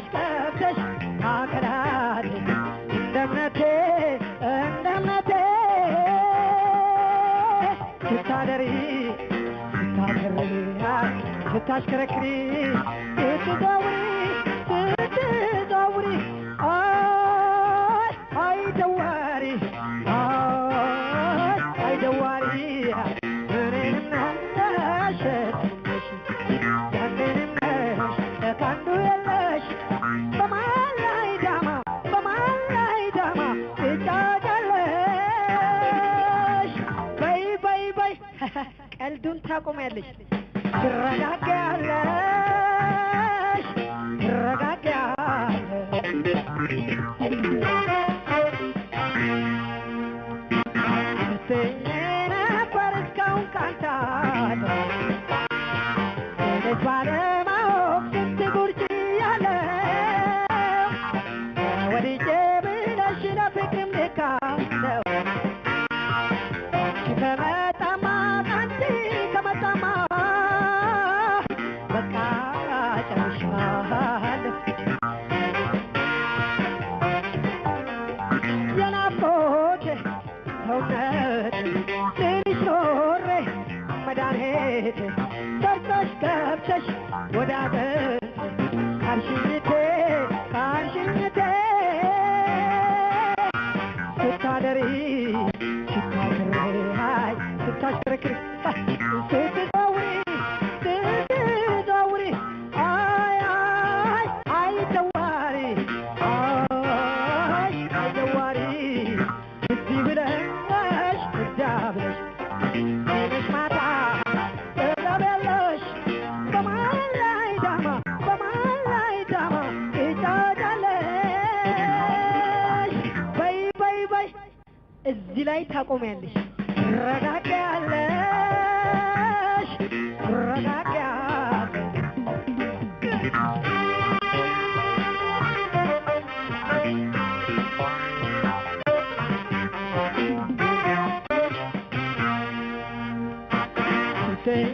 ሰርተሽ ከብተሽ አከላት እንደምነቴ ስታደሪ ስታሽከረክሪ ስትዘውሪ አይ ደዋሪ እኔንም ናሸትሽ ያንንም ነሽ ካንዱ የለሽ በማን ላይ ዳማ ትጫጫለሽ በይ ቀልዱን ታቆሚያለሽ ትረጋጊያለሽ ስትኝ ነበር እስካሁን ካንተ እኔስ ባለማወቅ ስንት ጉድ ችያለሁ ወድጄ ብለሽ ለፍቅርም ልካለሁ ከመጣማ አንቺ ከመጣማ በቃ ጨርሻለሁ የናፍቆቴ ሰውነት ትንሽ ኖሬ መድኃኒቴ ሰርተሽ ገብተሽ ወደ አጥንቴ ካልሽኝቴ ስታደሪ ስታሽከረክሪ ስትዘውሪ አይ ደዋሪ እዚህ ብለሽ እዚያ ብለሽ ነሽ ማታ እረበለሽ በማን ላይ ዳማ ትጫጫለሽ በይ እዚህ ላይ ታቆሚያለሽ ትረጋጊያለሽ ስትኝ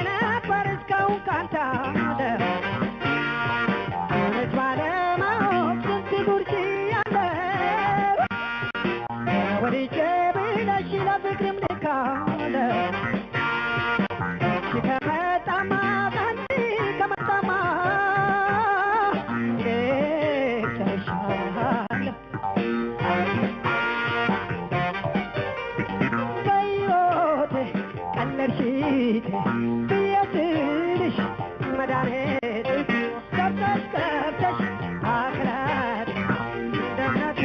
ነበር እስካሁን ካንተ እውነት ባለማወቅ ስንት ጉድ ችያለሁ ወድጄ ብለሽ ለፍቅርም ልካለሁ ከመጣማ አንቺ ከመጣማ ጨርሻለሁ በሕይወቴ ቀለድሽቴ ብዬ ስልሽ መድኃኒቴ ገብተሽ አክላት እንደምነቴ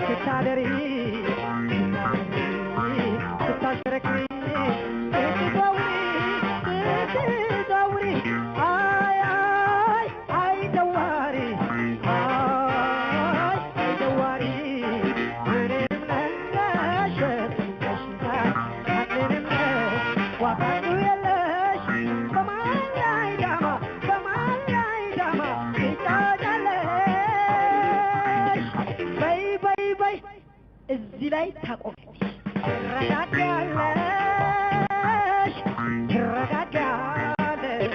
ስታደሪ ስታሽከረክሪ ስትዘውሪ አይ ደዋሪ እኔንም ነሸትሽ ያንንም ዋጋዱ የለሽ በማን ላይ ዳማ ትጫጫለሽ በይ እዚህ ላይ ታቆሚያለሽ ትረጋጊያለሽ